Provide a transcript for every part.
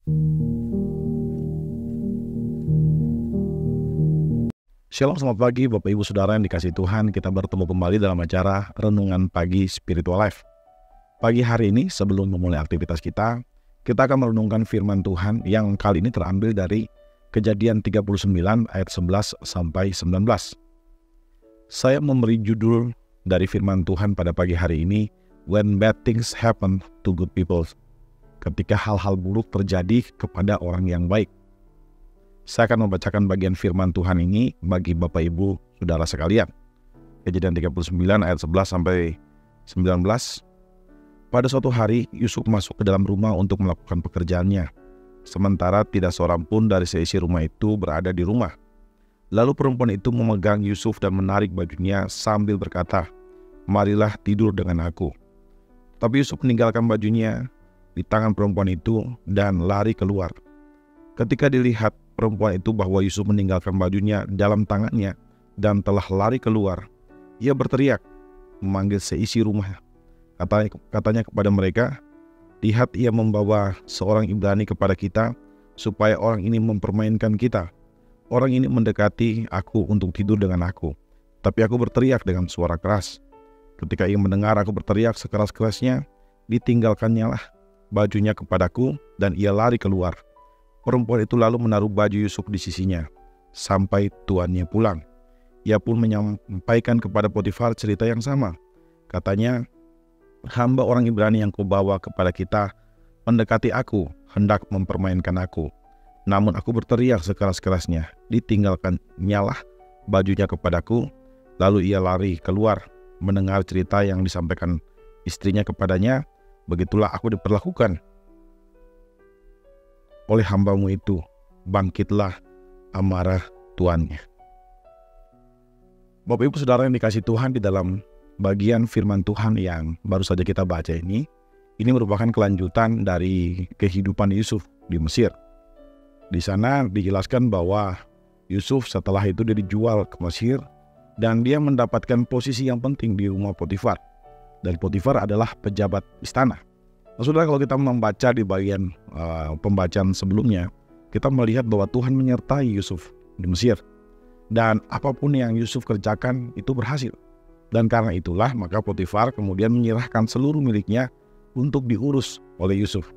Shalom, selamat pagi Bapak Ibu Saudara yang dikasihi Tuhan. Kita bertemu kembali dalam acara Renungan Pagi Spiritual Life. Pagi hari ini sebelum memulai aktivitas kita akan merenungkan firman Tuhan yang kali ini terambil dari Kejadian 39 ayat 11 sampai 19. Saya memberi judul dari firman Tuhan pada pagi hari ini, When Bad Things Happen to Good People. Ketika hal-hal buruk terjadi kepada orang yang baik. Saya akan membacakan bagian firman Tuhan ini bagi Bapak Ibu Saudara sekalian. Kejadian 39 ayat 11 sampai 19. Pada suatu hari Yusuf masuk ke dalam rumah untuk melakukan pekerjaannya. Sementara tidak seorang pun dari seisi rumah itu berada di rumah. Lalu perempuan itu memegang Yusuf dan menarik bajunya sambil berkata, "Marilah tidur dengan aku." Tapi Yusuf meninggalkan bajunya di tangan perempuan itu dan lari keluar. Ketika dilihat perempuan itu bahwa Yusuf meninggalkan bajunya dalam tangannya dan telah lari keluar, ia berteriak, memanggil seisi rumah. Katanya kepada mereka, "Lihat, ia membawa seorang Ibrani kepada kita, supaya orang ini mempermainkan kita. Orang ini mendekati aku untuk tidur dengan aku, tapi aku berteriak dengan suara keras. Ketika ia mendengar aku berteriak sekeras-kerasnya, ditinggalkannya lah bajunya kepadaku dan ia lari keluar. Perempuan itu lalu menaruh baju Yusuf di sisinya sampai tuannya pulang. Ia pun menyampaikan kepada Potifar cerita yang sama. Katanya, hamba orang Ibrani yang kau bawa kepada kita mendekati aku, hendak mempermainkan aku. Namun aku berteriak sekeras-kerasnya, ditinggalkannya lah bajunya kepadaku. Lalu ia lari keluar, mendengar cerita yang disampaikan istrinya kepadanya. Begitulah aku diperlakukan oleh hambamu itu, bangkitlah amarah tuannya." Bapak Ibu Saudara yang dikasihi Tuhan, di dalam bagian firman Tuhan yang baru saja kita baca ini merupakan kelanjutan dari kehidupan Yusuf di Mesir. Di sana dijelaskan bahwa Yusuf setelah itu dia dijual ke Mesir dan dia mendapatkan posisi yang penting di rumah Potifar. Dan Potifar adalah pejabat istana. Nah, saudara, kalau kita membaca di bagian pembacaan sebelumnya, kita melihat bahwa Tuhan menyertai Yusuf di Mesir. Dan apapun yang Yusuf kerjakan itu berhasil. Dan karena itulah maka Potifar kemudian menyerahkan seluruh miliknya untuk diurus oleh Yusuf.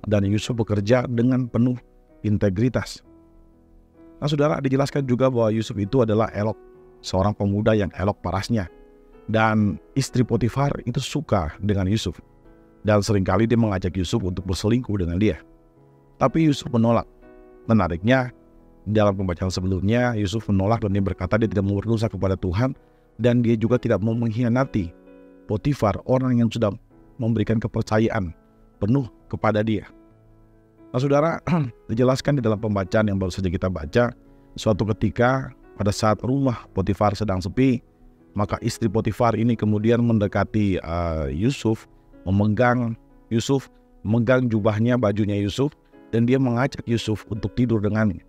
Dan Yusuf bekerja dengan penuh integritas. Nah, saudara, dijelaskan juga bahwa Yusuf itu adalah elok, seorang pemuda yang elok parasnya. Dan istri Potifar itu suka dengan Yusuf. Dan seringkali dia mengajak Yusuf untuk berselingkuh dengan dia. Tapi Yusuf menolak. Menariknya, dalam pembacaan sebelumnya, Yusuf menolak dan dia berkata dia tidak mau berdosa kepada Tuhan. Dan dia juga tidak mau mengkhianati Potifar, orang yang sudah memberikan kepercayaan penuh kepada dia. Nah, saudara, dijelaskan di dalam pembacaan yang baru saja kita baca, suatu ketika pada saat rumah Potifar sedang sepi, maka istri Potifar ini kemudian mendekati Yusuf, memegang jubahnya, bajunya Yusuf, dan dia mengajak Yusuf untuk tidur dengannya.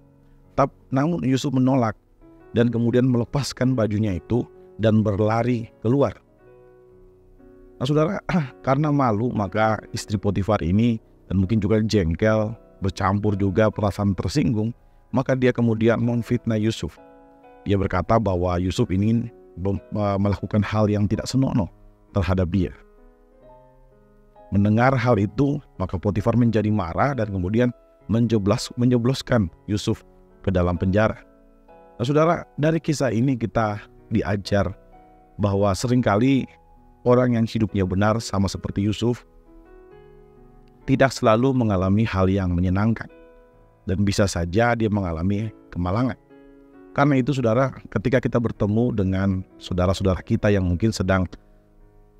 Namun Yusuf menolak dan kemudian melepaskan bajunya itu dan berlari keluar. Nah, saudara, karena malu maka istri Potifar ini dan mungkin juga jengkel, bercampur juga perasaan tersinggung, maka dia kemudian memfitnah Yusuf. Dia berkata bahwa Yusuf ini melakukan hal yang tidak senonoh terhadap dia. Mendengar hal itu, maka Potifar menjadi marah dan kemudian menjebloskan Yusuf ke dalam penjara. Nah, saudara, dari kisah ini kita diajar bahwa seringkali orang yang hidupnya benar sama seperti Yusuf tidak selalu mengalami hal yang menyenangkan. Dan bisa saja dia mengalami kemalangan. Karena itu, saudara, ketika kita bertemu dengan saudara-saudara kita yang mungkin sedang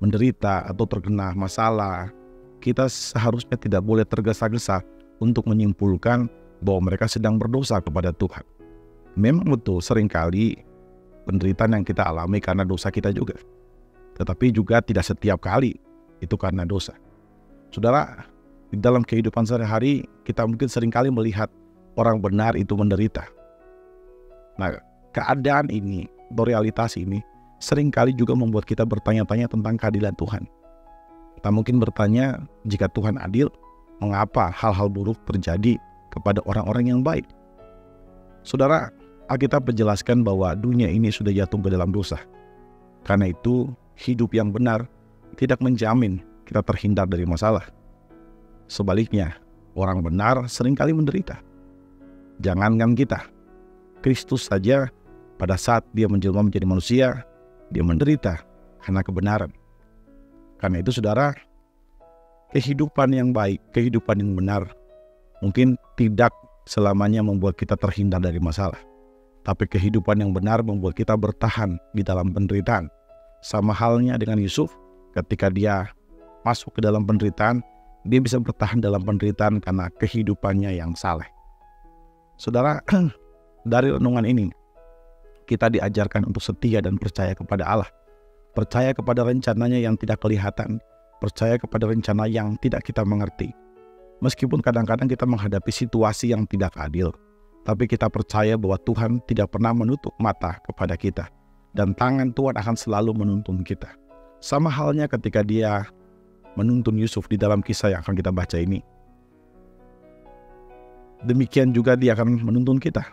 menderita atau terkena masalah, kita seharusnya tidak boleh tergesa-gesa untuk menyimpulkan bahwa mereka sedang berdosa kepada Tuhan. Memang betul seringkali penderitaan yang kita alami karena dosa kita juga. Tetapi juga tidak setiap kali itu karena dosa. Saudara, di dalam kehidupan sehari-hari kita mungkin seringkali melihat orang benar itu menderita. Nah, keadaan ini atau realitas ini seringkali juga membuat kita bertanya-tanya tentang keadilan Tuhan. Kita mungkin bertanya, jika Tuhan adil, mengapa hal-hal buruk terjadi kepada orang-orang yang baik. Saudara, Alkitab menjelaskan bahwa dunia ini sudah jatuh ke dalam dosa. Karena itu, hidup yang benar tidak menjamin kita terhindar dari masalah. Sebaliknya, orang benar seringkali menderita. Jangankan kita, Kristus saja pada saat dia menjelma menjadi manusia, dia menderita karena kebenaran. Karena itu saudara, kehidupan yang baik, kehidupan yang benar mungkin tidak selamanya membuat kita terhindar dari masalah. Tapi kehidupan yang benar membuat kita bertahan di dalam penderitaan. Sama halnya dengan Yusuf, ketika dia masuk ke dalam penderitaan, dia bisa bertahan dalam penderitaan karena kehidupannya yang saleh. Saudara, dari renungan ini, kita diajarkan untuk setia dan percaya kepada Allah. Percaya kepada rencananya yang tidak kelihatan, percaya kepada rencana yang tidak kita mengerti. Meskipun kadang-kadang kita menghadapi situasi yang tidak adil, tapi kita percaya bahwa Tuhan tidak pernah menutup mata kepada kita, dan tangan Tuhan akan selalu menuntun kita. Sama halnya ketika dia menuntun Yusuf di dalam kisah yang akan kita baca ini. Demikian juga dia akan menuntun kita.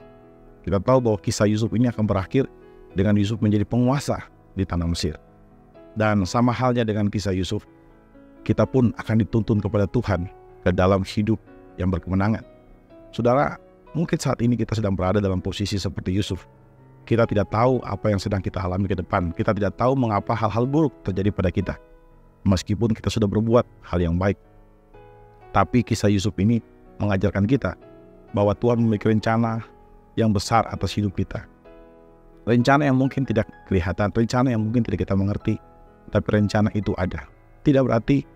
Kita tahu bahwa kisah Yusuf ini akan berakhir dengan Yusuf menjadi penguasa di tanah Mesir. Dan sama halnya dengan kisah Yusuf, kita pun akan dituntun kepada Tuhan ke dalam hidup yang berkemenangan. Saudara, mungkin saat ini kita sedang berada dalam posisi seperti Yusuf. Kita tidak tahu apa yang sedang kita alami ke depan. Kita tidak tahu mengapa hal-hal buruk terjadi pada kita, meskipun kita sudah berbuat hal yang baik. Tapi kisah Yusuf ini mengajarkan kita bahwa Tuhan memiliki rencana yang besar atas hidup kita. Rencana yang mungkin tidak kelihatan, rencana yang mungkin tidak kita mengerti, tapi rencana itu ada. Tidak berarti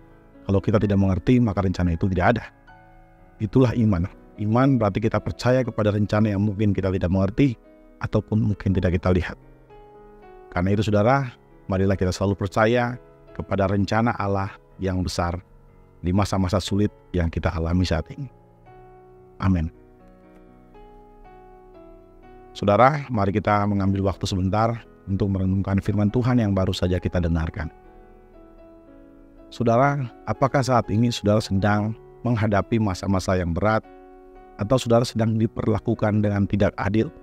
kalau kita tidak mengerti maka rencana itu tidak ada. Itulah iman. Iman berarti kita percaya kepada rencana yang mungkin kita tidak mengerti ataupun mungkin tidak kita lihat. Karena itu saudara, marilah kita selalu percaya kepada rencana Allah yang besar di masa-masa sulit yang kita alami saat ini. Amin. Saudara, mari kita mengambil waktu sebentar untuk merenungkan firman Tuhan yang baru saja kita dengarkan. Saudara, apakah saat ini saudara sedang menghadapi masa-masa yang berat, atau saudara sedang diperlakukan dengan tidak adil?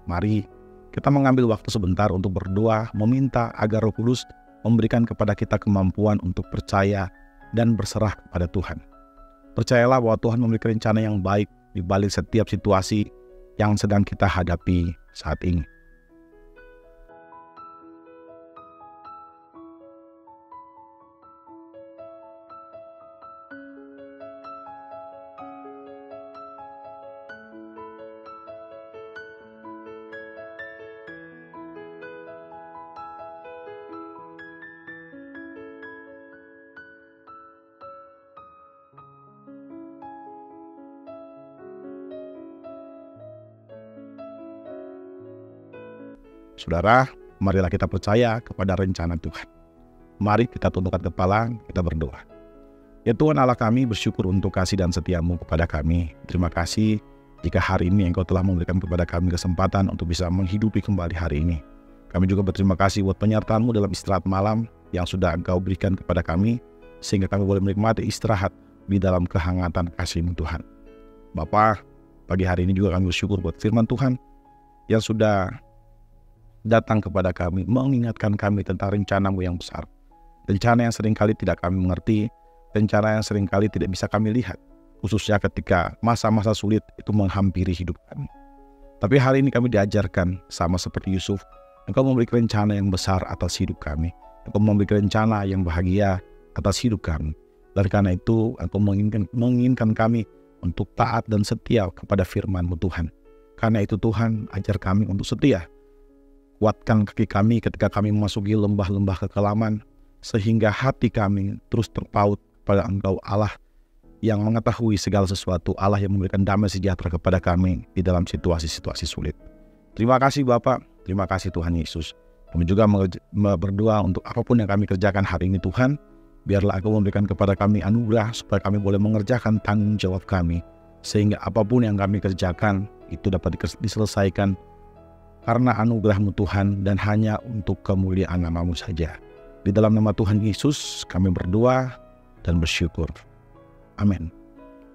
Mari kita mengambil waktu sebentar untuk berdoa, meminta agar Roh Kudus memberikan kepada kita kemampuan untuk percaya dan berserah kepada Tuhan. Percayalah bahwa Tuhan memiliki rencana yang baik di balik setiap situasi yang sedang kita hadapi saat ini. Saudara, marilah kita percaya kepada rencana Tuhan. Mari kita tundukkan kepala, kita berdoa. Ya Tuhan Allah kami, bersyukur untuk kasih dan setia-Mu kepada kami. Terima kasih jika hari ini Engkau telah memberikan kepada kami kesempatan untuk bisa menghidupi kembali hari ini. Kami juga berterima kasih buat penyertaan-Mu dalam istirahat malam yang sudah Engkau berikan kepada kami, sehingga kami boleh menikmati istirahat di dalam kehangatan kasih-Mu Tuhan. Bapa, pagi hari ini juga kami bersyukur buat firman Tuhan yang sudah datang kepada kami, mengingatkan kami tentang rencana-Mu yang besar. Rencana yang seringkali tidak kami mengerti, rencana yang seringkali tidak bisa kami lihat, khususnya ketika masa-masa sulit itu menghampiri hidup kami. Tapi hari ini kami diajarkan, sama seperti Yusuf, Engkau memberikan rencana yang besar atas hidup kami. Engkau memberikan rencana yang bahagia atas hidup kami. Dan karena itu, Engkau menginginkan kami untuk taat dan setia kepada firman-Mu Tuhan. Karena itu Tuhan, ajar kami untuk setia. Kuatkan kaki kami ketika kami memasuki lembah-lembah kekelaman, sehingga hati kami terus terpaut pada Engkau Allah yang mengetahui segala sesuatu, Allah yang memberikan damai sejahtera kepada kami di dalam situasi-situasi sulit. Terima kasih Bapa, terima kasih Tuhan Yesus. Kami juga berdoa untuk apapun yang kami kerjakan hari ini Tuhan, biarlah Engkau memberikan kepada kami anugerah supaya kami boleh mengerjakan tanggung jawab kami, sehingga apapun yang kami kerjakan itu dapat diselesaikan karena anugerah-Mu Tuhan dan hanya untuk kemuliaan nama-Mu saja. Di dalam nama Tuhan Yesus kami berdoa, dan bersyukur. Amin.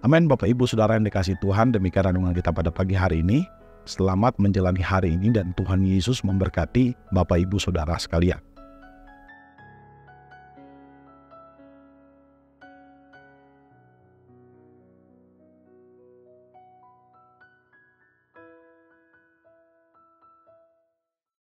Amin. Bapak Ibu Saudara yang dikasihi Tuhan, demikian renungan kita pada pagi hari ini. Selamat menjalani hari ini dan Tuhan Yesus memberkati Bapak Ibu Saudara sekalian.